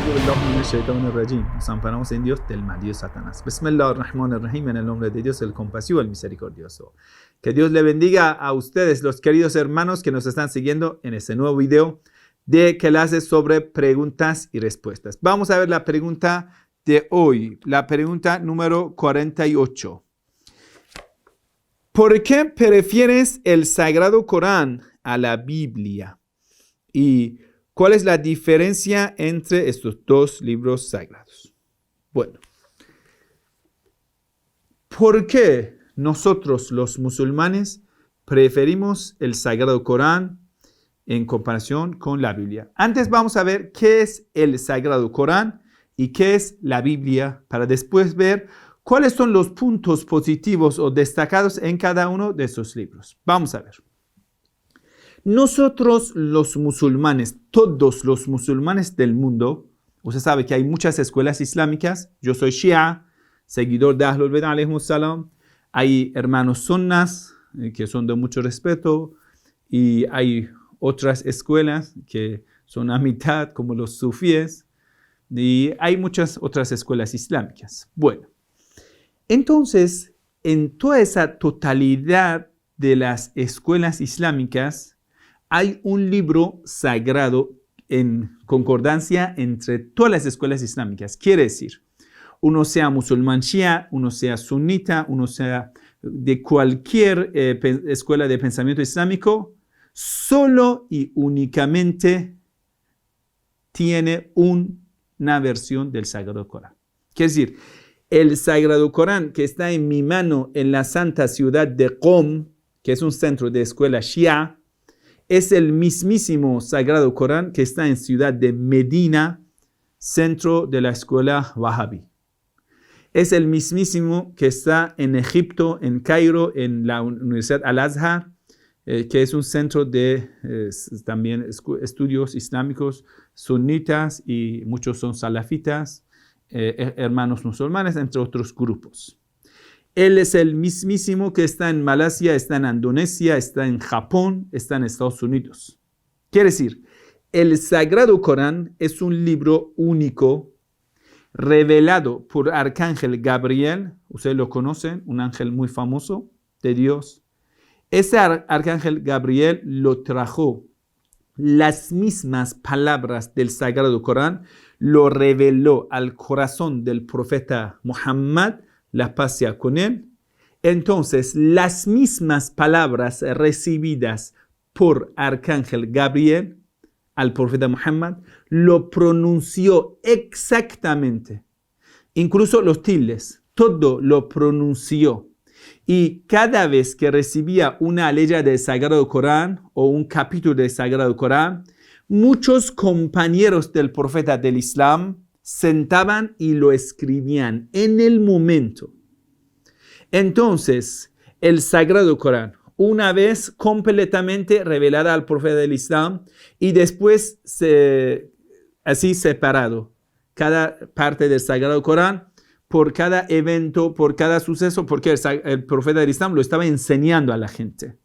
Nos amparamos en Dios del mal, Dios Satanás. Bismillahirrahmanirrahim, en el nombre de Dios, el compasivo, el misericordioso. Que Dios le bendiga a ustedes, los queridos hermanos que nos están siguiendo en este nuevo video de clases sobre preguntas y respuestas. Vamos a ver la pregunta de hoy, la pregunta número 48. ¿Por qué prefieres el Sagrado Corán a la Biblia? ¿Y cuál es la diferencia entre estos dos libros sagrados? Bueno, ¿por qué nosotros los musulmanes preferimos el Sagrado Corán en comparación con la Biblia? Antes vamos a ver qué es el Sagrado Corán y qué es la Biblia, para después ver cuáles son los puntos positivos o destacados en cada uno de esos libros. Vamos a ver. Nosotros los musulmanes, todos los musulmanes del mundo, usted sabe que hay muchas escuelas islámicas. Yo soy Shia, seguidor de Ahlul Bayt alayhimus salam. Hay hermanos sunnas que son de mucho respeto y hay otras escuelas que son a mitad, como los sufíes, y hay muchas otras escuelas islámicas. Bueno, entonces, en toda esa totalidad de las escuelas islámicas, hay un libro sagrado en concordancia entre todas las escuelas islámicas. Quiere decir, uno sea musulmán shia, uno sea sunita, uno sea de cualquier escuela de pensamiento islámico, solo y únicamente tiene una versión del Sagrado Corán. Quiere decir, el Sagrado Corán que está en mi mano en la santa ciudad de Qom, que es un centro de escuela shia, es el mismísimo Sagrado Corán que está en ciudad de Medina, centro de la escuela Wahhabi. Es el mismísimo que está en Egipto, en Cairo, en la Universidad Al-Azhar, que es un centro de también estudios islámicos sunitas y muchos son salafitas, hermanos musulmanes, entre otros grupos. Él es el mismísimo que está en Malasia, está en Indonesia, está en Japón, está en Estados Unidos. Quiere decir, el Sagrado Corán es un libro único revelado por Arcángel Gabriel. Ustedes lo conocen, un ángel muy famoso de Dios. Ese Arcángel Gabriel lo trajo. Las mismas palabras del Sagrado Corán lo reveló al corazón del profeta Muhammad, la paz sea con él. Entonces, las mismas palabras recibidas por Arcángel Gabriel al profeta Muhammad, lo pronunció exactamente. Incluso los tildes, todo lo pronunció. Y cada vez que recibía una ley del Sagrado Corán o un capítulo del Sagrado Corán, muchos compañeros del profeta del Islam sentaban y lo escribían en el momento. Entonces, el Sagrado Corán, una vez completamente revelada al profeta del Islam y después así separado, cada parte del Sagrado Corán, por cada evento, por cada suceso, porque el profeta del Islam lo estaba enseñando a la gente.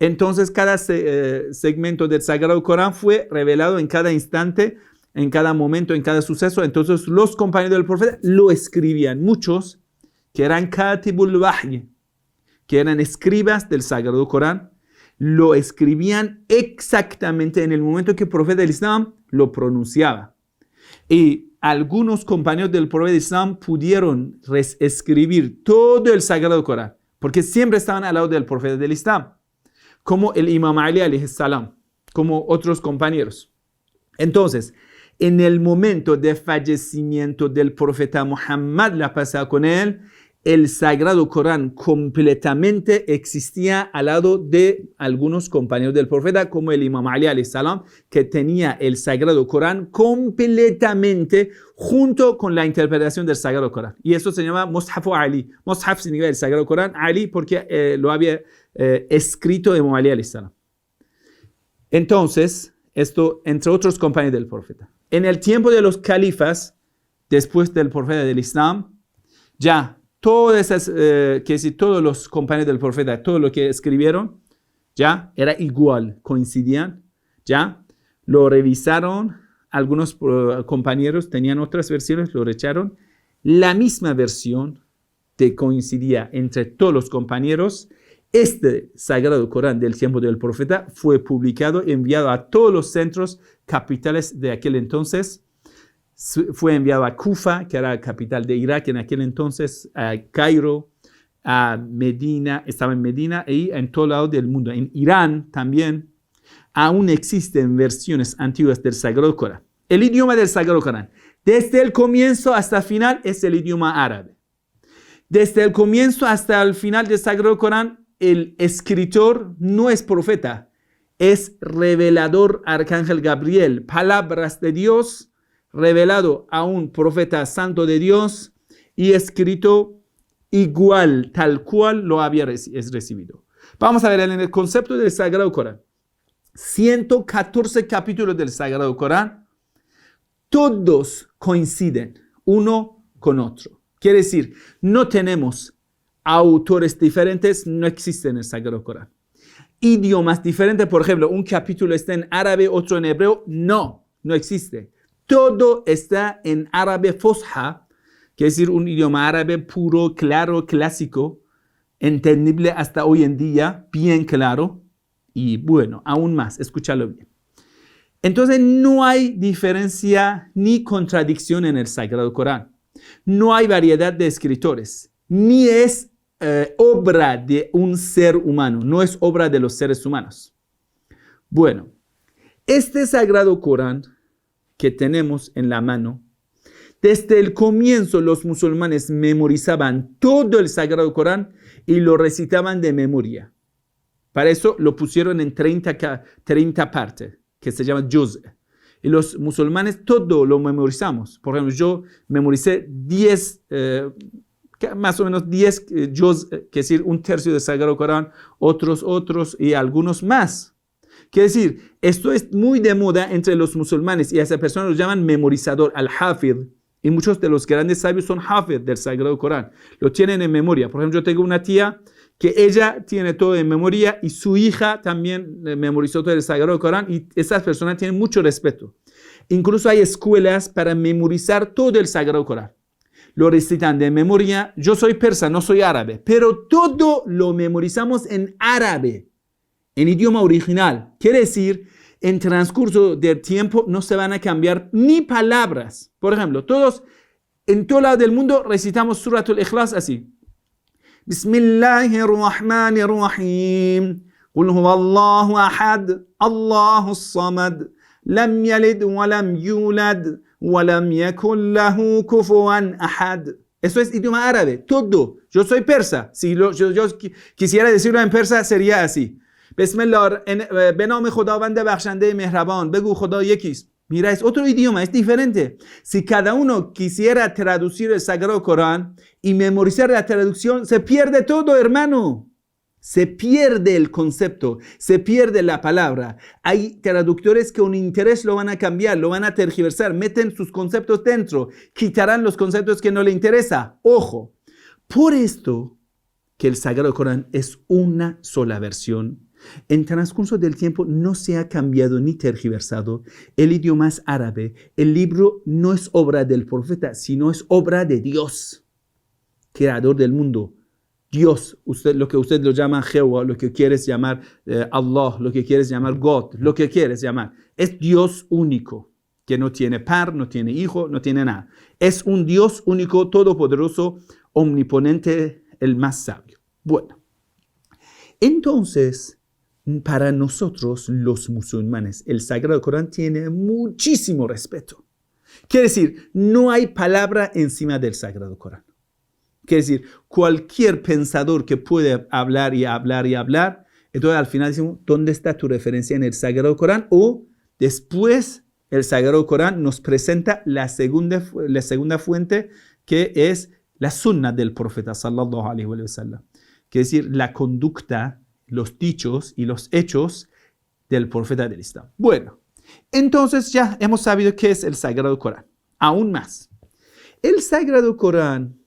Entonces, cada segmento del Sagrado Corán fue revelado en cada instante, en cada momento, en cada suceso. Entonces los compañeros del profeta lo escribían. Muchos que eran katibul wahy, que eran escribas del Sagrado Corán, lo escribían exactamente en el momento que el profeta del Islam lo pronunciaba. Y algunos compañeros del profeta del Islam pudieron escribir todo el Sagrado Corán, porque siempre estaban al lado del profeta del Islam, como el Imam Ali alayhi salam, como otros compañeros. Entonces, en el momento de fallecimiento del profeta Muhammad, la paz sea con él, el Sagrado Corán completamente existía al lado de algunos compañeros del profeta, como el Imam Ali alayhi salam, que tenía el Sagrado Corán completamente junto con la interpretación del Sagrado Corán. Y eso se llama Mushaf Ali. Mushaf significa el Sagrado Corán, Ali porque lo había escrito Imam Ali alayhi salam. Entonces, esto entre otros compañeros del profeta. En el tiempo de los califas, después del profeta del Islam, ya todas esas, todos los compañeros del profeta, todo lo que escribieron, ya era igual, coincidían, ya lo revisaron algunos compañeros tenían otras versiones, lo rechazaron. La misma versión que coincidía entre todos los compañeros. Este Sagrado Corán del tiempo del profeta fue publicado, enviado a todos los centros capitales de aquel entonces. Fue enviado a Kufa, que era la capital de Irak en aquel entonces, a Cairo, a Medina, estaba en Medina y en todo lado del mundo. En Irán también aún existen versiones antiguas del Sagrado Corán. El idioma del Sagrado Corán, desde el comienzo hasta el final, es el idioma árabe. Desde el comienzo hasta el final del Sagrado Corán, el escritor no es profeta, es revelador arcángel Gabriel, palabras de Dios revelado a un profeta santo de Dios y escrito igual, tal cual lo había recibido. Vamos a ver en el concepto del Sagrado Corán. 114 capítulos del Sagrado Corán, todos coinciden uno con otro. Quiere decir, no tenemos autores diferentes, no existen en el Sagrado Corán. Idiomas diferentes, por ejemplo, un capítulo está en árabe, otro en hebreo, no existe. Todo está en árabe fusha, quiere decir un idioma árabe puro, claro, clásico, entendible hasta hoy en día, bien claro, y bueno, aún más, escúchalo bien. Entonces no hay diferencia ni contradicción en el Sagrado Corán. No hay variedad de escritores, ni es obra de un ser humano, no es obra de los seres humanos. Bueno, este Sagrado Corán que tenemos en la mano, desde el comienzo los musulmanes memorizaban todo el Sagrado Corán y lo recitaban de memoria. Para eso lo pusieron en 30 partes, que se llama juz. Y los musulmanes todo lo memorizamos. Por ejemplo, yo memoricé 10 más o menos 10 juz, que es decir, un tercio del Sagrado Corán, otros y algunos más. Quiere decir, esto es muy de moda entre los musulmanes y a esa persona lo llaman memorizador, al-hafid. Y muchos de los grandes sabios son hafid del Sagrado Corán. Lo tienen en memoria. Por ejemplo, yo tengo una tía que ella tiene todo en memoria y su hija también memorizó todo el Sagrado Corán y esas personas tienen mucho respeto. Incluso hay escuelas para memorizar todo el Sagrado Corán. Lo recitan de memoria. Yo soy persa, no soy árabe, pero todo lo memorizamos en árabe, en idioma original. Quiere decir, en transcurso del tiempo no se van a cambiar ni palabras. Por ejemplo, todos en todo lado del mundo recitamos Suratul Ikhlas así. Bismillahirrahmanirrahim. Qul huwallahu ahad, Allahus samad, lam yalid wa lam yulad. وَلَمْ يَكُنْ لَهُ كُفُوًا أَحَدٌ. Eso es idioma árabe, todo. Yo soy persa. Si yo quisiera decirlo en persa, sería así. Bismillah, به نام خداوند بخشنده مهربان. بگو خدا یکیست. Mira, es otro idioma, es diferente. Si cada uno quisiera traducir el Sagrado Corán y memorizar la traducción, se pierde todo, hermano. Se pierde el concepto, se pierde la palabra. Hay traductores que con interés lo van a cambiar, lo van a tergiversar, meten sus conceptos dentro, quitarán los conceptos que no le interesa. Ojo, por esto que el Sagrado Corán es una sola versión. En transcurso del tiempo no se ha cambiado ni tergiversado. El idioma es árabe. El libro no es obra del profeta, sino es obra de Dios, creador del mundo. Dios, lo que usted lo llama Jehová, lo que quieres llamar Allah, lo que quieres llamar God, lo que quieres llamar. Es Dios único, que no tiene par, no tiene hijo, no tiene nada. Es un Dios único, todopoderoso, omniponente, el más sabio. Bueno, entonces, para nosotros los musulmanes, el Sagrado Corán tiene muchísimo respeto. Quiere decir, no hay palabra encima del Sagrado Corán. Quiere decir, cualquier pensador que puede hablar y hablar y hablar, entonces al final decimos, ¿dónde está tu referencia en el Sagrado Corán? O después el Sagrado Corán nos presenta la segunda fuente, que es la sunna del profeta sallallahu alaihi wa sallam. Quiere decir, la conducta, los dichos y los hechos del profeta del Islam. Bueno, entonces ya hemos sabido qué es el Sagrado Corán. Aún más, el Sagrado Corán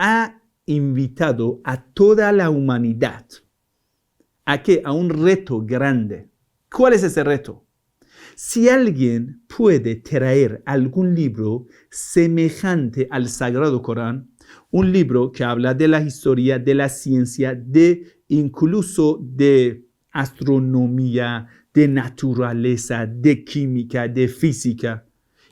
ha invitado a toda la humanidad a un reto grande. ¿Cuál es ese reto? Si alguien puede traer algún libro semejante al Sagrado Corán, un libro que habla de la historia, de la ciencia, incluso de astronomía, de naturaleza, de química, de física.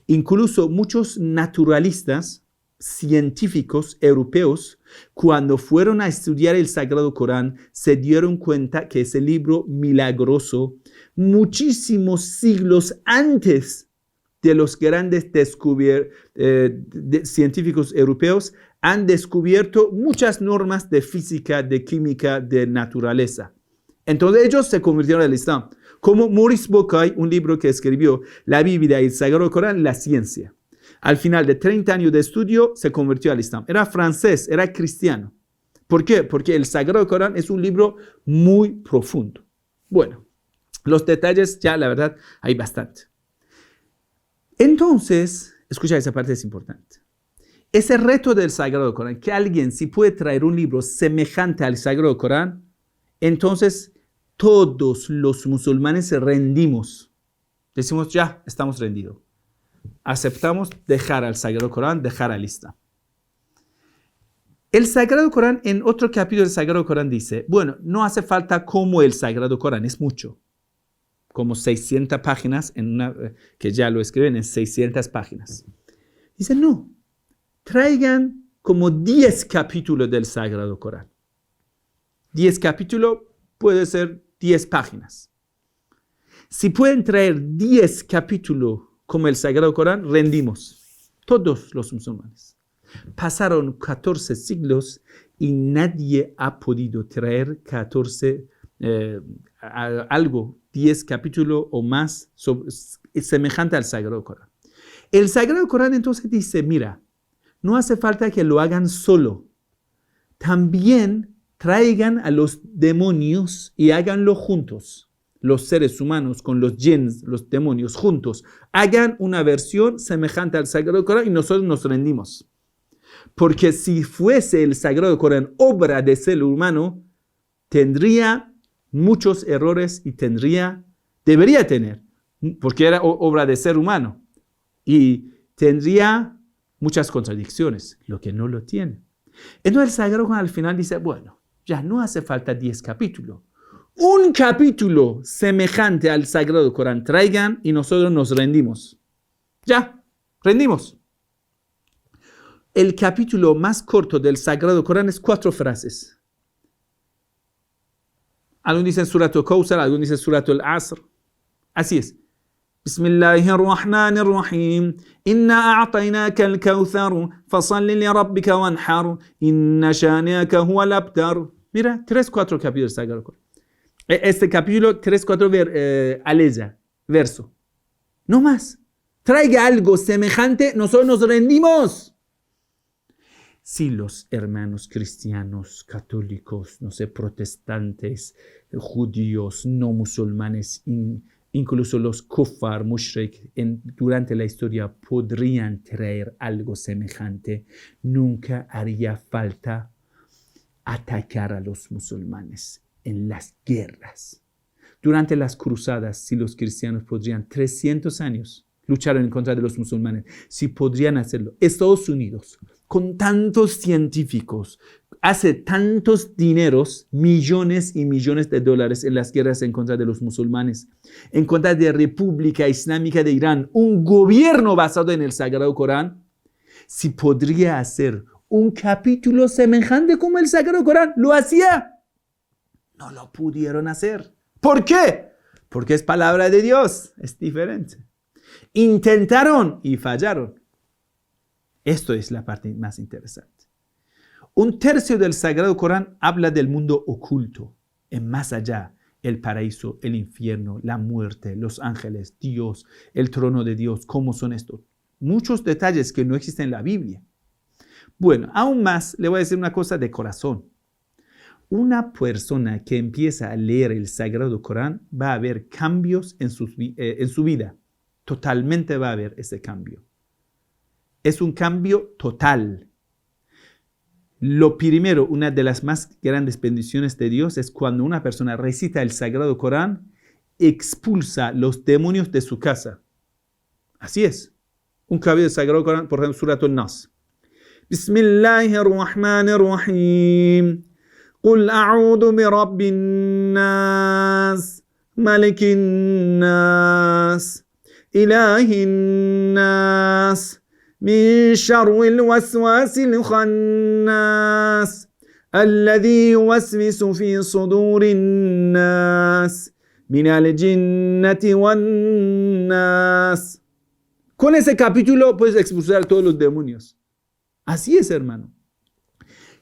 Incluso muchos naturalistas científicos europeos, cuando fueron a estudiar el Sagrado Corán, se dieron cuenta que ese libro milagroso, muchísimos siglos antes de los grandes científicos europeos, han descubierto muchas normas de física, de química, de naturaleza. Entonces ellos se convirtieron al Islam. Como Maurice Bucaille, un libro que escribió, La Biblia y el Sagrado Corán, la ciencia. Al final de 30 años de estudio, se convirtió al Islam. Era francés, era cristiano. ¿Por qué? Porque el Sagrado Corán es un libro muy profundo. Bueno, los detalles ya, la verdad, hay bastante. Entonces, escucha, esa parte es importante. Ese reto del Sagrado Corán, que alguien si puede traer un libro semejante al Sagrado Corán, entonces todos los musulmanes rendimos. Decimos, ya, estamos rendidos. Aceptamos dejar al Sagrado Corán, dejar al Islam. El Sagrado Corán, en otro capítulo del Sagrado Corán dice, bueno, no hace falta como el Sagrado Corán, es mucho. Como 600 páginas, que ya lo escriben en 600 páginas. Dice, no, traigan como 10 capítulos del Sagrado Corán. 10 capítulos puede ser 10 páginas. Si pueden traer 10 capítulos como el Sagrado Corán, rendimos. Todos los musulmanes. Pasaron 14 siglos y nadie ha podido traer 10 capítulos o más semejante al Sagrado Corán. El Sagrado Corán entonces dice, mira, no hace falta que lo hagan solo. También traigan a los demonios y háganlo juntos. Los seres humanos con los jinns, los demonios juntos, hagan una versión semejante al Sagrado Corán y nosotros nos rendimos. Porque si fuese el Sagrado Corán obra de ser humano, tendría muchos errores y debería tener, porque era obra de ser humano, y tendría muchas contradicciones, lo que no lo tiene. Entonces el Sagrado Corán al final dice, bueno, ya no hace falta 10 capítulos. Un capítulo semejante al Sagrado Corán traigan y nosotros nos rendimos. Ya, rendimos. El capítulo más corto del Sagrado Corán es 4 frases. Algunos dicen Surat al-Kawthar, algunos dicen Surat al-Asr. Así es. Bismillahirrahmanirrahim. Inna a'tainaka al-Kawthar, fasalli li rabbika wanhar, inna shani'aka huwa al-abtar. Mira, 3-4 capítulos del Sagrado Corán. Este capítulo, 3-4 verso. No más. Traiga algo semejante, nosotros nos rendimos. Si los hermanos cristianos, católicos, no sé, protestantes, judíos, no musulmanes, incluso los kuffar, mushrik, durante la historia podrían traer algo semejante, nunca haría falta atacar a los musulmanes en las guerras. Durante las cruzadas, si los cristianos podrían 300 años luchar en contra de los musulmanes, si podrían hacerlo, Estados Unidos, con tantos científicos, hace tantos dineros, millones y millones de dólares en las guerras en contra de los musulmanes, en contra de la República Islámica de Irán, un gobierno basado en el Sagrado Corán, si podría hacer un capítulo semejante como el Sagrado Corán, lo hacía. No lo pudieron hacer. ¿Por qué? Porque es palabra de Dios, es diferente. Intentaron y fallaron. Esto es la parte más interesante. 1/3 del Sagrado Corán habla del mundo oculto, en más allá, el paraíso, el infierno, la muerte, los ángeles, Dios, el trono de Dios, cómo son estos. Muchos detalles que no existen en la Biblia. Bueno, aún más, le voy a decir una cosa de corazón. Una persona que empieza a leer el Sagrado Corán va a haber cambios en su vida. Totalmente va a haber ese cambio. Es un cambio total. Lo primero, una de las más grandes bendiciones de Dios es cuando una persona recita el Sagrado Corán expulsa los demonios de su casa. Así es. Un capítulo del Sagrado Corán, por ejemplo, Surat al-Nas. Bismillahirrahmanirrahim. Qul a'udhu bi rabbin nas, malikin nas, ilahin nas, min sharril waswasil khannas. الذي يوسوس في صدور الناس من الجنة والناس. Con ese capítulo puedes expulsar a todos los demonios. Así es, hermano.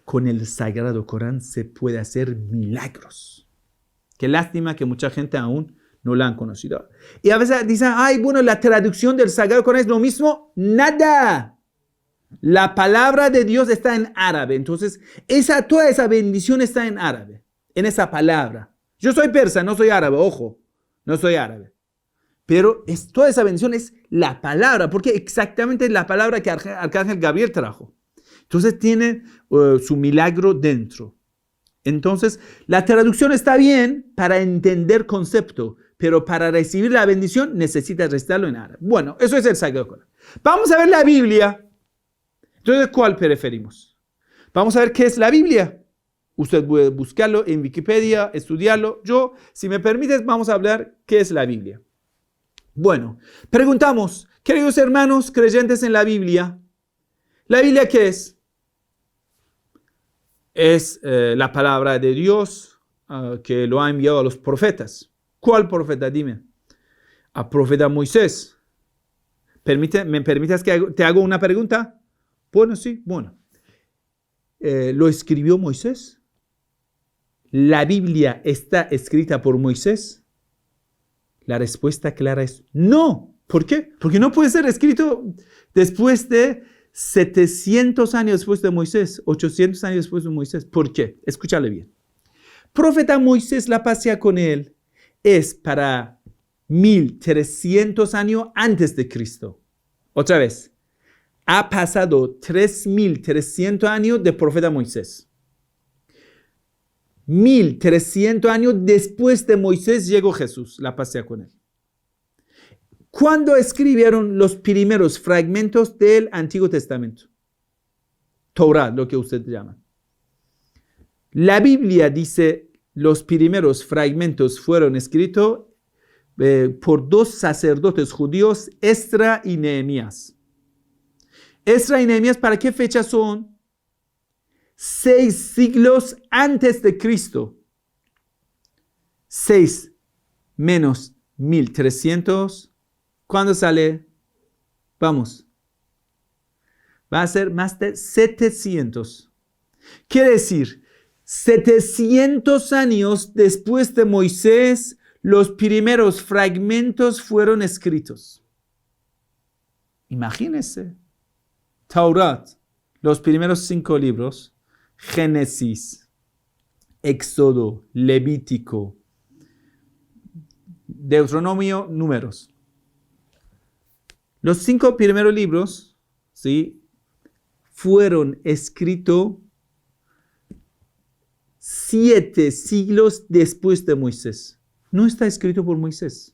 Con el Sagrado Corán se puede hacer milagros. Qué lástima que mucha gente aún no la han conocido. Y a veces dicen, ay, bueno, la traducción del Sagrado Corán es lo mismo. Nada. La palabra de Dios está en árabe. Entonces, toda esa bendición está en árabe, en esa palabra. Yo soy persa, no soy árabe, ojo, no soy árabe. Pero toda esa bendición es la palabra, porque exactamente es la palabra que Arcángel Gabriel trajo. Entonces, tiene su milagro dentro. Entonces, la traducción está bien para entender concepto, pero para recibir la bendición necesitas recitarlo en árabe. Bueno, eso es el Sagrado Corán. Vamos a ver la Biblia. Entonces, ¿cuál preferimos? Vamos a ver qué es la Biblia. Usted puede buscarlo en Wikipedia, estudiarlo. Yo, si me permites, vamos a hablar qué es la Biblia. Bueno, preguntamos, queridos hermanos creyentes en ¿la Biblia qué es? Es la palabra de Dios que lo ha enviado a los profetas. ¿Cuál profeta? Dime. Al profeta Moisés. ¿Me permites que te haga una pregunta? Bueno, sí, bueno. ¿Lo escribió Moisés? ¿La Biblia está escrita por Moisés? La respuesta clara es no. ¿Por qué? Porque no puede ser escrito después de 700 años después de Moisés, 800 años después de Moisés. ¿Por qué? Escúchale bien. Profeta Moisés, la paz sea con él, es para 1300 años antes de Cristo. Otra vez. Ha pasado 3300 años del profeta Moisés. 1300 años después de Moisés llegó Jesús, la paz sea con él. ¿Cuándo escribieron los primeros fragmentos del Antiguo Testamento? Torah, lo que usted llama. La Biblia dice los primeros fragmentos fueron escritos por dos sacerdotes judíos, Esdras y Nehemías. Esdras y Nehemías, ¿para qué fecha son? 6 siglos antes de Cristo. 6 menos 1300. ¿Cuándo sale? Vamos. Va a ser más de 700. Quiere decir, 700 años después de Moisés, los primeros fragmentos fueron escritos. Imagínense. Taurat, los primeros 5 libros, Génesis, Éxodo, Levítico, Deuteronomio, Números. Los 5 primeros libros, ¿sí?, fueron escritos 7 siglos después de Moisés. No está escrito por Moisés.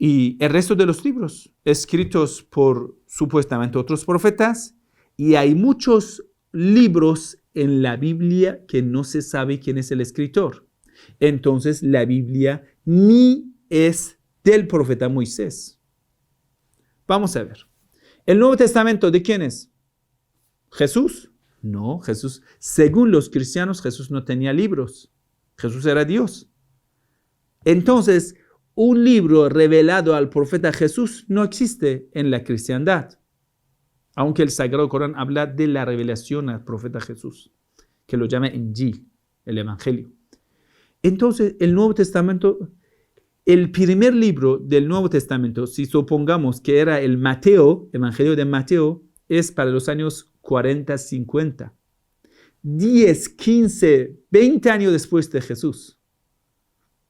Y el resto de los libros, escritos por supuestamente otros profetas, y hay muchos libros en la Biblia que no se sabe quién es el escritor. Entonces la Biblia ni es del profeta Moisés. Vamos a ver. ¿El Nuevo Testamento de quién es? ¿Jesús? No, Jesús, según los cristianos, Jesús no tenía libros. Jesús era Dios. Entonces, un libro revelado al profeta Jesús no existe en la cristiandad. Aunque el Sagrado Corán habla de la revelación al profeta Jesús, que lo llama Injil, el Evangelio. Entonces, el Nuevo Testamento, el primer libro del Nuevo Testamento, si supongamos que era el Mateo, Evangelio de Mateo, es para los años 40, 50. 10, 15, 20 años después de Jesús.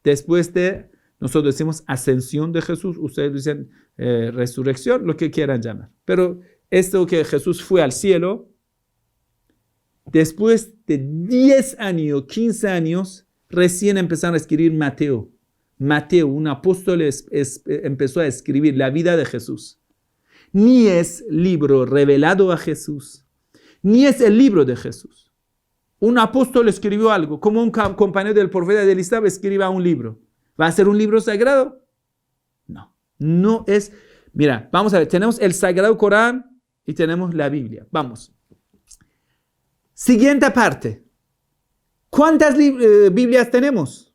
Después de, nosotros decimos ascensión de Jesús, ustedes dicen resurrección, lo que quieran llamar. Pero esto que Jesús fue al cielo, después de 10 años, 15 años, recién empezaron a escribir Mateo. Mateo, un apóstol, empezó a escribir la vida de Jesús. Ni es libro revelado a Jesús, ni es el libro de Jesús. Un apóstol escribió algo, como un compañero del profeta de Elisab escriba un libro. ¿Va a ser un libro sagrado? No, no es. Mira, vamos a ver, tenemos el Sagrado Corán y tenemos la Biblia. Vamos. Siguiente parte. ¿Cuántas Biblias tenemos?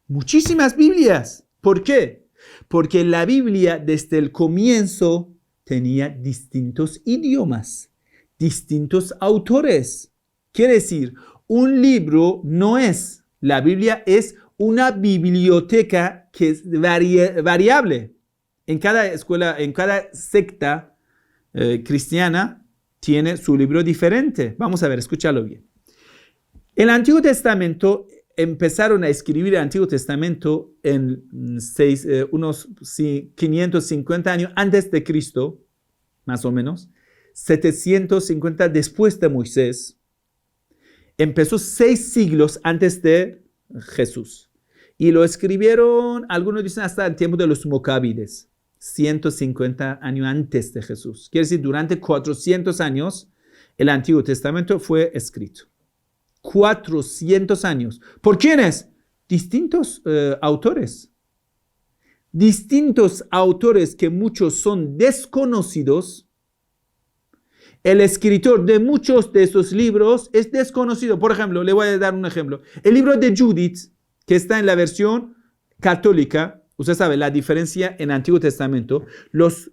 Muchísimas Biblias. ¿Por qué? Porque la Biblia desde el comienzo tenía distintos idiomas, distintos autores. Quiere decir, un libro no es, la Biblia es una biblioteca que es variable. En cada escuela, en cada secta cristiana tiene su libro diferente. Vamos a ver, escúchalo bien. El Antiguo Testamento, empezaron a escribir el Antiguo Testamento en unos 550 años antes de Cristo, más o menos, 750 después de Moisés. Empezó 6 siglos antes de Jesús. Y lo escribieron, algunos dicen hasta el tiempo de los Mocábides, 150 años antes de Jesús. Quiere decir, durante 400 años el Antiguo Testamento fue escrito. 400 años. ¿Por quiénes? Distintos autores. Distintos autores que muchos son desconocidos. El escritor de muchos de esos libros es desconocido. Por ejemplo, le voy a dar un ejemplo. El libro de Judith, que está en la versión católica, usted sabe la diferencia en el Antiguo Testamento. Los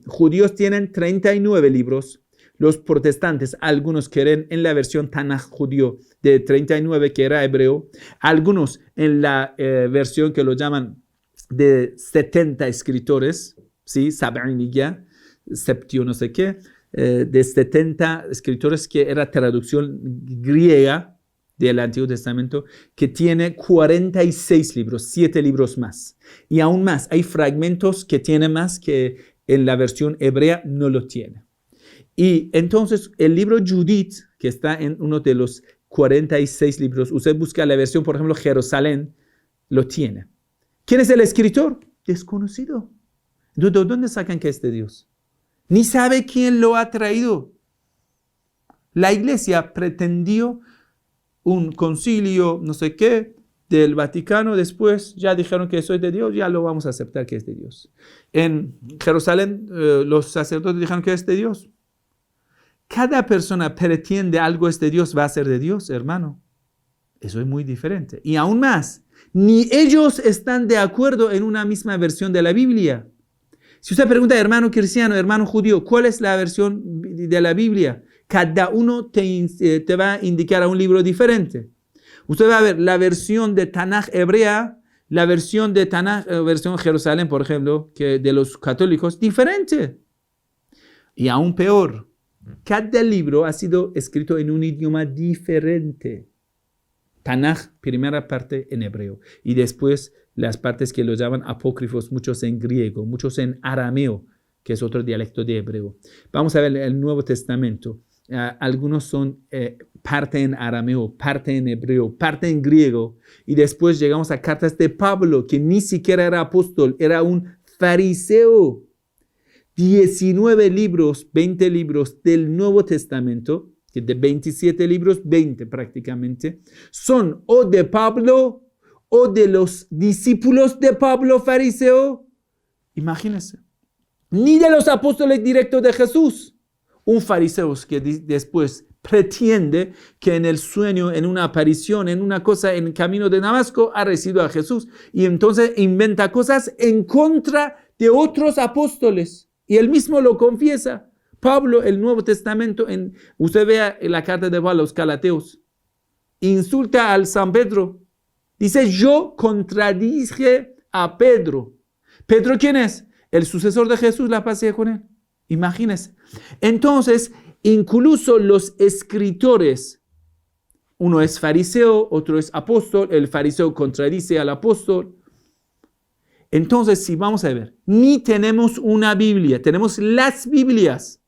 judíos tienen 39 libros. Los protestantes, algunos creen en la versión Tanaj judío de 39, que era hebreo. Algunos en la versión que lo llaman de 70 escritores, ¿sí? Sab'iniya, septio no sé qué, de 70 escritores, que era traducción griega del Antiguo Testamento, que tiene 46 libros, 7 libros más. Y aún más, hay fragmentos que tiene más que en la versión hebrea no lo tiene. Y entonces el libro Judith, que está en uno de los 46 libros, usted busca la versión, por ejemplo, Jerusalén, lo tiene. ¿Quién es el escritor? Desconocido. ¿De dónde sacan que es de Dios? Ni sabe quién lo ha traído. La iglesia pretendió un concilio, no sé qué, del Vaticano, después ya dijeron que eso es de Dios, ya lo vamos a aceptar que es de Dios. En Jerusalén, los sacerdotes dijeron que es de Dios. Cada persona pretende algo es de Dios, va a ser de Dios, hermano. Eso es muy diferente. Y aún más, ni ellos están de acuerdo en una misma versión de la Biblia. Si usted pregunta, hermano cristiano, hermano judío, ¿cuál es la versión de la Biblia? Cada uno te va a indicar a un libro diferente. Usted va a ver la versión de Tanaj hebrea, la versión de Tanaj, versión Jerusalén, por ejemplo, que de los católicos, diferente. Y aún peor, cada libro ha sido escrito en un idioma diferente. Tanaj, primera parte en hebreo, y después las partes que lo llaman apócrifos, muchos en griego, muchos en arameo, que es otro dialecto de hebreo. Vamos a ver el Nuevo Testamento. Algunos son parte en arameo, parte en hebreo, parte en griego, y después llegamos a cartas de Pablo, que ni siquiera era apóstol, era un fariseo. 19 libros, 20 libros del Nuevo Testamento, que de 27 libros, 20 prácticamente, son o de Pablo o de los discípulos de Pablo, fariseo. Imagínense. Ni de los apóstoles directos de Jesús. Un fariseo que después pretende que en el sueño, en una aparición, en una cosa en el camino de Damasco, ha recibido a Jesús. Y entonces inventa cosas en contra de otros apóstoles. Y él mismo lo confiesa. Pablo, el Nuevo Testamento, usted vea la carta de Pablo a los Galateos, insulta al San Pedro. Dice, yo contradije a Pedro. ¿Pedro quién es? El sucesor de Jesús, la paz sea con él. Imagínense. Entonces, incluso los escritores, uno es fariseo, otro es apóstol, el fariseo contradice al apóstol. Entonces, si vamos a ver, ni tenemos una Biblia, tenemos las Biblias.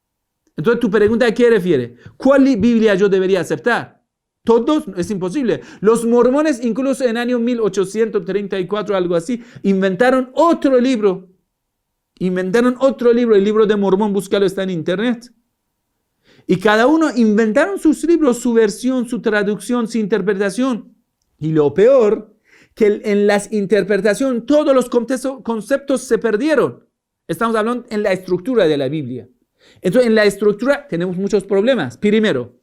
Entonces, tu pregunta, ¿a qué refiere? ¿Cuál Biblia yo debería aceptar? Todos, es imposible. Los mormones, incluso en el año 1834, algo así, inventaron otro libro. El libro de Mormón, búscalo, está en internet. Y cada uno inventaron sus libros, su versión, su traducción, su interpretación. Y lo peor, que en las interpretaciones todos los conceptos se perdieron. Estamos hablando en la estructura de la Biblia. Entonces, en la estructura tenemos muchos problemas. Primero,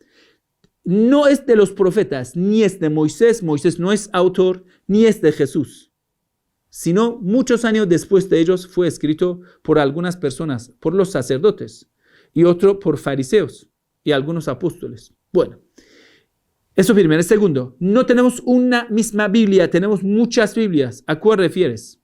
no es de los profetas, ni es de Moisés. Moisés no es autor, ni es de Jesús. Sino muchos años después de ellos fue escrito por algunas personas, por los sacerdotes, y otro por fariseos y algunos apóstoles. Bueno, eso primero. Segundo, no tenemos una misma Biblia, tenemos muchas Biblias. ¿A cuál refieres?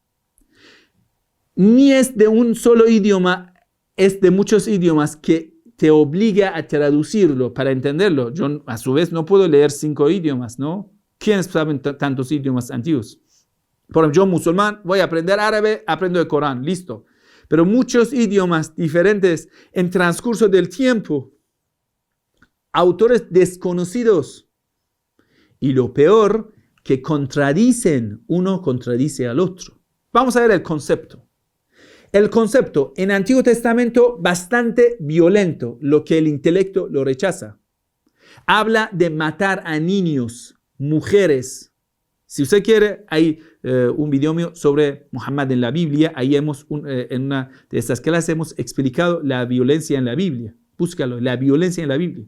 Ni es de un solo idioma, es de muchos idiomas que te obliga a traducirlo para entenderlo. Yo, a su vez, no puedo leer 5 idiomas, ¿no? ¿Quiénes saben tantos idiomas antiguos? Por ejemplo, yo musulmán, voy a aprender árabe, aprendo el Corán, listo. Pero muchos idiomas diferentes en transcurso del tiempo, autores desconocidos. Y lo peor, que uno contradice al otro. Vamos a ver el concepto. El concepto en Antiguo Testamento bastante violento, lo que el intelecto lo rechaza. Habla de matar a niños, mujeres. Si usted quiere, hay un video mío sobre Muhammad en la Biblia. Ahí en una de estas clases hemos explicado la violencia en la Biblia. Búscalo, la violencia en la Biblia.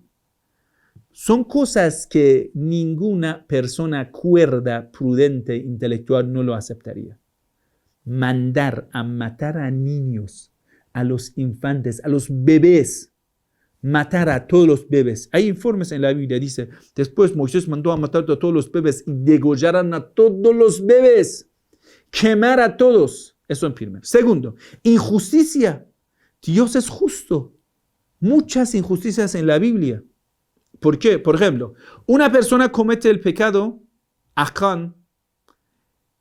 Son cosas que ninguna persona cuerda, prudente, intelectual no lo aceptaría. Mandar a matar a niños, a los infantes, a los bebés, matar a todos los bebés. Hay informes en la Biblia, dice, después Moisés mandó a matar a todos los bebés y degollaran a todos los bebés, quemar a todos. Eso en primer. Segundo, injusticia. Dios es justo. Muchas injusticias en la Biblia. ¿Por qué? Por ejemplo, una persona comete el pecado, Acán,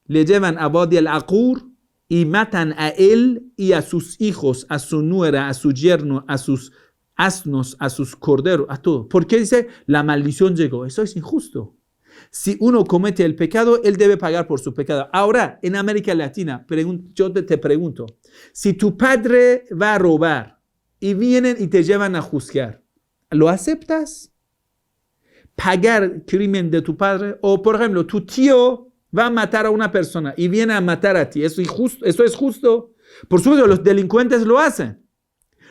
le llevan a Wadi al-Aqur y matan a él y a sus hijos, a su nuera, a su yerno, a sus asnos, a sus corderos, a todo. ¿Por qué dice? La maldición llegó. Eso es injusto. Si uno comete el pecado, él debe pagar por su pecado. Ahora, en América Latina, yo te pregunto, si tu padre va a robar y vienen y te llevan a juzgar, ¿lo aceptas? Pagar el crimen de tu padre. O, por ejemplo, tu tío va a matar a una persona y viene a matar a ti. ¿Eso es justo? Por supuesto, los delincuentes lo hacen.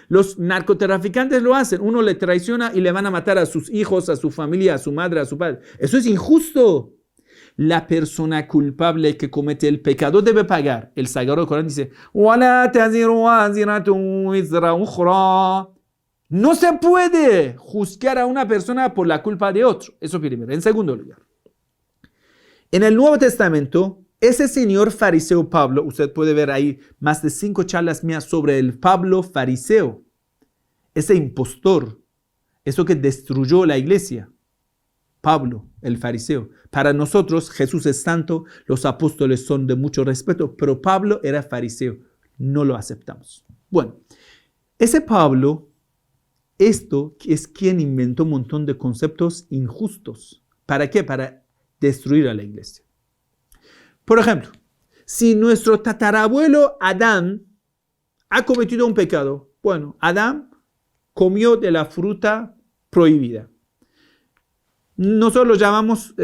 Los narcotraficantes lo hacen. Uno le traiciona y le van a matar a sus hijos, a su familia, a su madre, a su padre. Eso es injusto. La persona culpable que comete el pecado debe pagar. El Sagrado Corán dice, وَلَا تَزِرُ وَازِرَةٌ وِزْرَ أُخْرَى. No se puede juzgar a una persona por la culpa de otro. Eso primero. En segundo lugar, en el Nuevo Testamento, ese señor fariseo Pablo, usted puede ver ahí más de 5 charlas mías sobre el Pablo fariseo, ese impostor, eso que destruyó la iglesia. Pablo, el fariseo. Para nosotros, Jesús es santo, los apóstoles son de mucho respeto, pero Pablo era fariseo. No lo aceptamos. Bueno, ese Pablo, esto es quien inventó un montón de conceptos injustos. ¿Para qué? Para destruir a la iglesia. Por ejemplo, si nuestro tatarabuelo Adán ha cometido un pecado, bueno, Adán comió de la fruta prohibida. Nosotros lo llamamos,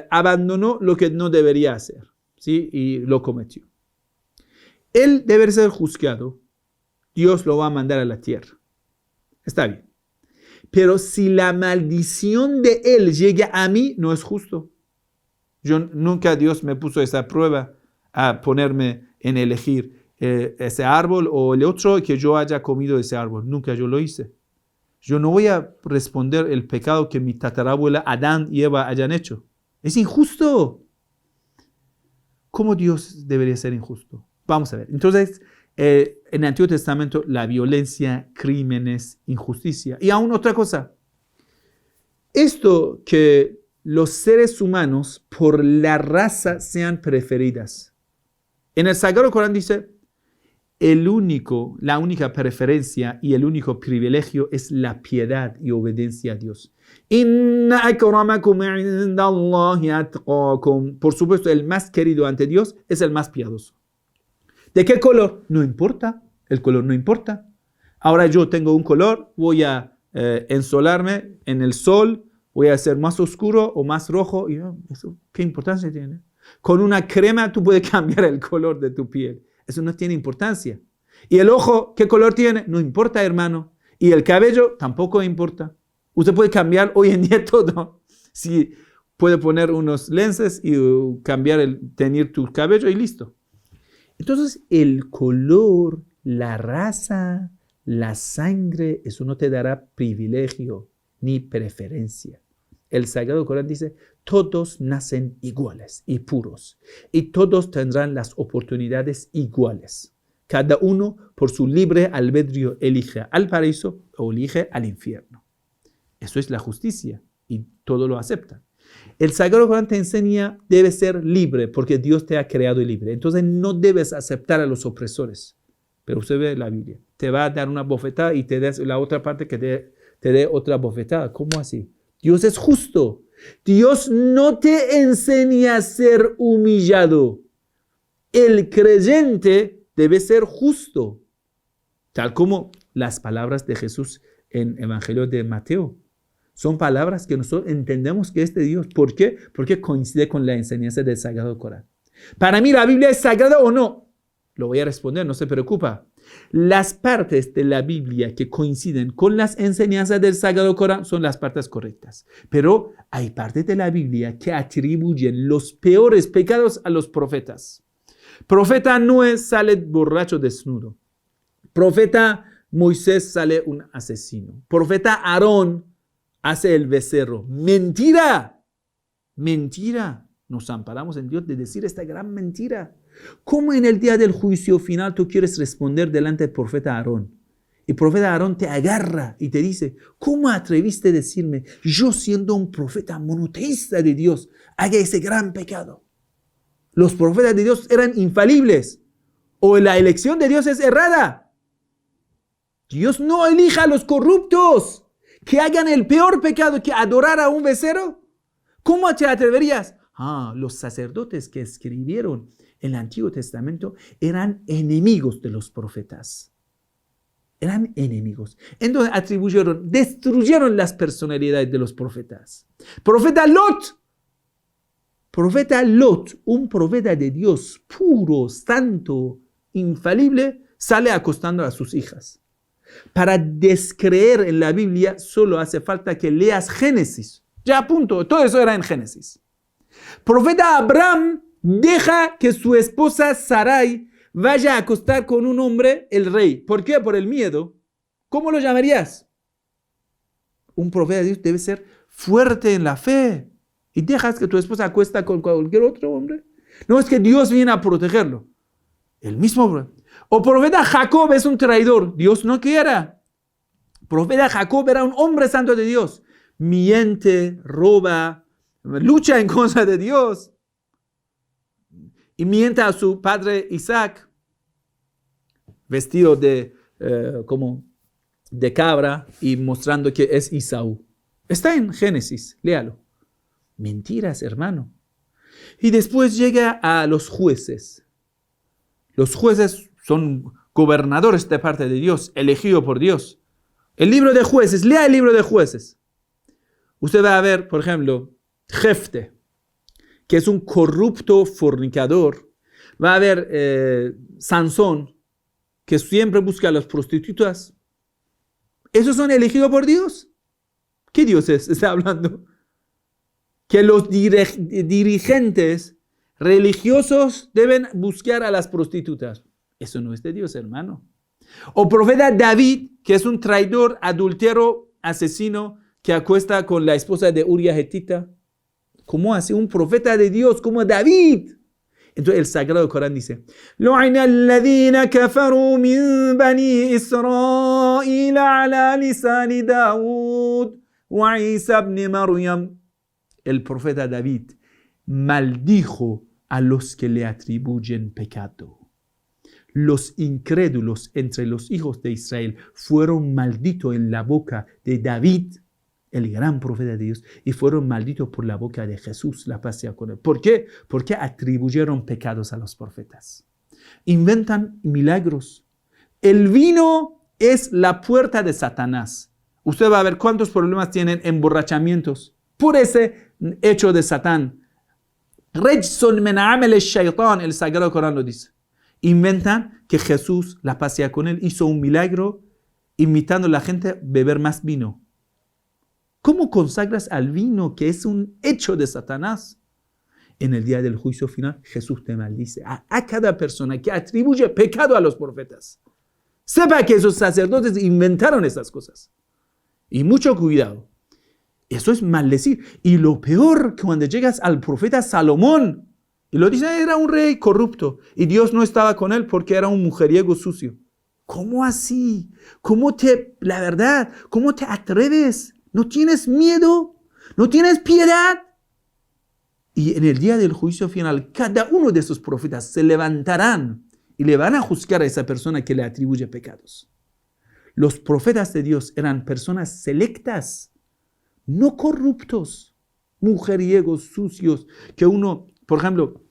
abandonó lo que no debería hacer, ¿sí? Y lo cometió. Él debe ser juzgado. Dios lo va a mandar a la tierra. Está bien. Pero si la maldición de él llega a mí, no es justo. Nunca Dios me puso esa prueba a ponerme en elegir ese árbol o el otro que yo haya comido ese árbol. Nunca yo lo hice. Yo no voy a responder el pecado que mi tatarabuela Adán y Eva hayan hecho. Es injusto. ¿Cómo Dios debería ser injusto? Vamos a ver. Entonces, en el Antiguo Testamento, la violencia, crímenes, injusticia. Y aún otra cosa. Esto que los seres humanos por la raza sean preferidas. En el Sagrado Corán dice, la única preferencia y el único privilegio es la piedad y obediencia a Dios. Inna akramakum indallahi atqakum. Por supuesto, el más querido ante Dios es el más piadoso. ¿De qué color? No importa. El color no importa. Ahora yo tengo un color, voy a ensolarme en el sol, voy a ser más oscuro o más rojo. Y, ¿eso qué importancia tiene? Con una crema tú puedes cambiar el color de tu piel. Eso no tiene importancia. ¿Y el ojo qué color tiene? No importa, hermano. ¿Y el cabello? Tampoco importa. Usted puede cambiar hoy en día todo. Si puede poner unos lentes y teñir tu cabello y listo. Entonces, el color, la raza, la sangre, eso no te dará privilegio ni preferencia. El Sagrado Corán dice, todos nacen iguales y puros, y todos tendrán las oportunidades iguales. Cada uno, por su libre albedrío, elige al paraíso o elige al infierno. Eso es la justicia, y todo lo aceptan. El Sagrado Corán te enseña, debes ser libre, porque Dios te ha creado libre. Entonces no debes aceptar a los opresores. Pero usted ve la Biblia, te va a dar una bofetada y te des la otra parte que te dé otra bofetada. ¿Cómo así? Dios es justo. Dios no te enseña a ser humillado. El creyente debe ser justo. Tal como las palabras de Jesús en Evangelio de Mateo. Son palabras que nosotros entendemos que es de Dios. ¿Por qué? Porque coincide con la enseñanza del Sagrado Corán. Para mí, ¿la Biblia es sagrada o no? Lo voy a responder, no se preocupa. Las partes de la Biblia que coinciden con las enseñanzas del Sagrado Corán son las partes correctas. Pero hay partes de la Biblia que atribuyen los peores pecados a los profetas. Profeta Noé sale borracho desnudo. Profeta Moisés sale un asesino. Profeta Aarón hace el becerro. ¡Mentira! ¡Mentira! Nos amparamos en Dios de decir esta gran mentira. ¿Cómo en el día del juicio final tú quieres responder delante del profeta Aarón? Y el profeta Aarón te agarra y te dice, ¿cómo atreviste a decirme, yo siendo un profeta monoteísta de Dios, haga ese gran pecado? Los profetas de Dios eran infalibles. O la elección de Dios es errada. Dios no elija a los corruptos que hagan el peor pecado que adorar a un becerro. ¿Cómo te atreverías? Los sacerdotes que escribieron el Antiguo Testamento eran enemigos de los profetas. Eran enemigos. Entonces destruyeron las personalidades de los profetas. Profeta Lot, un profeta de Dios puro, santo, infalible, sale acostando a sus hijas. Para descreer en la Biblia solo hace falta que leas Génesis. Ya, punto. Todo eso era en Génesis. Profeta Abraham deja que su esposa Sarai vaya a acostar con un hombre, el rey. ¿Por qué? Por el miedo. ¿Cómo lo llamarías? Un profeta de Dios debe ser fuerte en la fe. ¿Y dejas que tu esposa acuesta con cualquier otro hombre? No, es que Dios viene a protegerlo. El mismo hombre. O profeta Jacob es un traidor. Dios no quiera. Profeta Jacob era un hombre santo de Dios. Miente, roba, lucha en contra de Dios. Y miente a su padre Isaac, vestido como de cabra y mostrando que es Esaú. Está en Génesis, léalo. Mentiras, hermano. Y después llega a los jueces. Los jueces son gobernadores de parte de Dios, elegidos por Dios. El libro de jueces, lea el libro de jueces. Usted va a ver, por ejemplo, Jefte, que es un corrupto fornicador. Va a ver Sansón, que siempre busca a las prostitutas. ¿Esos son elegidos por Dios? ¿Qué Dios está hablando? Que los dirigentes religiosos deben buscar a las prostitutas. Eso no es de Dios, hermano. O profeta David, que es un traidor, adúltero, asesino, que acuesta con la esposa de Uría Hetita. ¿Cómo hace un profeta de Dios como David? Entonces el Sagrado Corán dice: لُعِنَ الَّذِينَ كَفَرُوا مِنْ بَنِي إِسْرَائِيلَ عَلَى لِسَانِ دَاوُودَ وَعِيسَى ابْنِ مَرْيَمَ. El profeta David maldijo a los que le atribuyen pecado. los incrédulos entre los hijos de Israel fueron malditos en la boca de David, el gran profeta de Dios, y fueron malditos por la boca de Jesús, la paz sea con él. ¿Por qué? Porque atribuyeron pecados a los profetas. Inventan milagros. El vino es la puerta de Satanás. Usted va a ver cuántos problemas tienen emborrachamientos por ese hecho de Satán. Rejson min amel shaitan, el Sagrado Corán lo dice. Inventan que Jesús, la paz sea con él, hizo un milagro invitando a la gente a beber más vino. ¿Cómo consagras al vino que es un hecho de Satanás? En el día del juicio final, Jesús te maldice a cada persona que atribuye pecado a los profetas. Sepa que esos sacerdotes inventaron esas cosas. Y mucho cuidado. Eso es maldecir. Y lo peor, que cuando llegas al profeta Salomón, y lo dice, era un rey corrupto, y Dios no estaba con él porque era un mujeriego sucio. ¿Cómo así? ¿Cómo te atreves? ¿No tienes miedo? ¿No tienes piedad? Y en el día del juicio final, cada uno de esos profetas se levantarán y le van a juzgar a esa persona que le atribuye pecados. Los profetas de Dios eran personas selectas, no corruptos, mujeriegos, sucios, que uno, por ejemplo,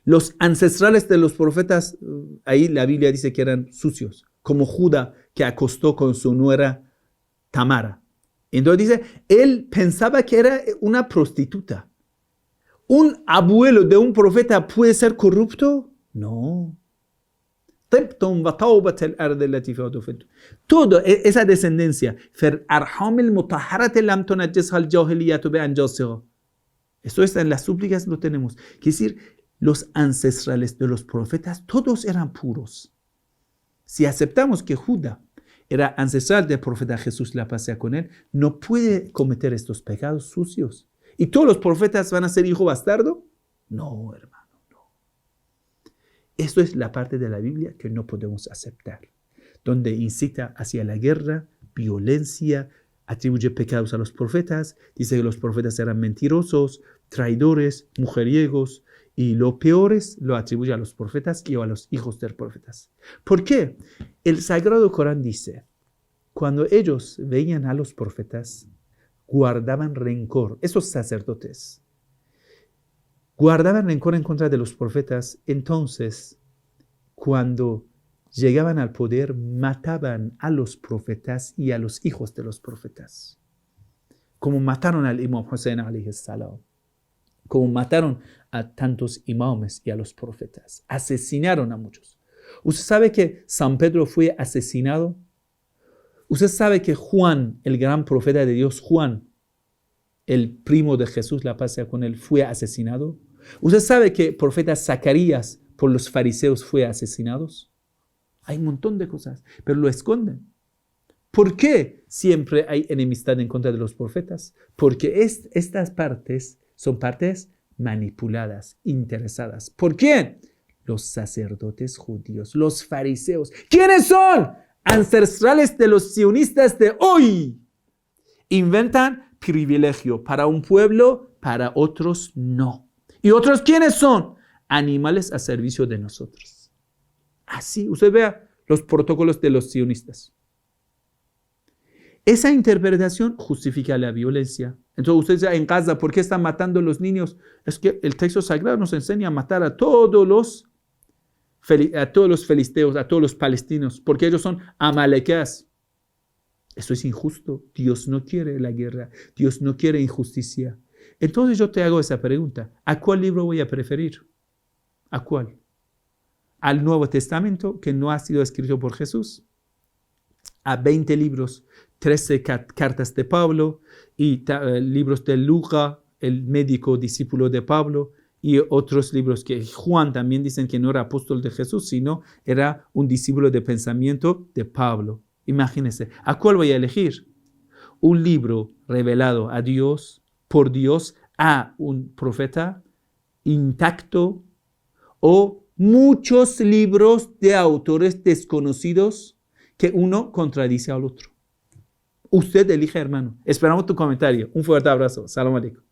los ancestrales de los profetas, ahí la Biblia dice que eran sucios, como Judá, que acostó con su nuera Tamara. Entonces dice, él pensaba que era una prostituta. ¿Un abuelo de un profeta puede ser corrupto? No. Toda esa descendencia, esto está en las súplicas, lo tenemos. Quiere decir, los ancestrales de los profetas, todos eran puros. Si aceptamos que Judá era ancestral del profeta Jesús, la paz sea con él, no puede cometer estos pecados sucios. ¿Y todos los profetas van a ser hijo bastardo? No, hermano, no. Esto es la parte de la Biblia que no podemos aceptar, donde incita hacia la guerra, violencia, atribuye pecados a los profetas, dice que los profetas eran mentirosos, traidores, mujeriegos, y lo peor es, lo atribuye a los profetas y a los hijos de los profetas. ¿Por qué? El Sagrado Corán dice, cuando ellos veían a los profetas, guardaban rencor. Esos sacerdotes guardaban rencor en contra de los profetas. Entonces, cuando llegaban al poder, mataban a los profetas y a los hijos de los profetas. Como mataron al imam Hussein alayhi salam. Como mataron a tantos imames y a los profetas. Asesinaron a muchos. ¿Usted sabe que San Pedro fue asesinado? ¿Usted sabe que Juan, el gran profeta de Dios, Juan, el primo de Jesús, la paz sea con él, fue asesinado? ¿Usted sabe que el profeta Zacarías por los fariseos fue asesinado? Hay un montón de cosas, pero lo esconden. ¿Por qué siempre hay enemistad en contra de los profetas? Porque estas partes son partes manipuladas, interesadas. ¿Por quién? Los sacerdotes judíos, los fariseos. ¿Quiénes son? Ancestrales de los sionistas de hoy. Inventan privilegio para un pueblo, para otros no. ¿Y otros quiénes son? Animales a servicio de nosotros. Así, usted vea los protocolos de los sionistas. Esa interpretación justifica la violencia. Entonces usted dice en Gaza, ¿por qué están matando a los niños? Es que el texto sagrado nos enseña a matar a todos los filisteos, a todos los palestinos, porque ellos son amalequeas. Eso es injusto. Dios no quiere la guerra. Dios no quiere injusticia. Entonces yo te hago esa pregunta. ¿A cuál libro voy a preferir? ¿A cuál? ¿Al Nuevo Testamento, que no ha sido escrito por Jesús? ¿A 20 libros, 13 cartas de Pablo y libros de Lucas, el médico discípulo de Pablo, y otros libros que Juan también dicen que no era apóstol de Jesús, sino era un discípulo de pensamiento de Pablo? Imagínense, ¿a cuál voy a elegir? ¿Un libro revelado a Dios, por Dios, a un profeta intacto, o muchos libros de autores desconocidos que uno contradice al otro? Usted elige, hermano. Esperamos tu comentario. Un fuerte abrazo. Salam aleikum.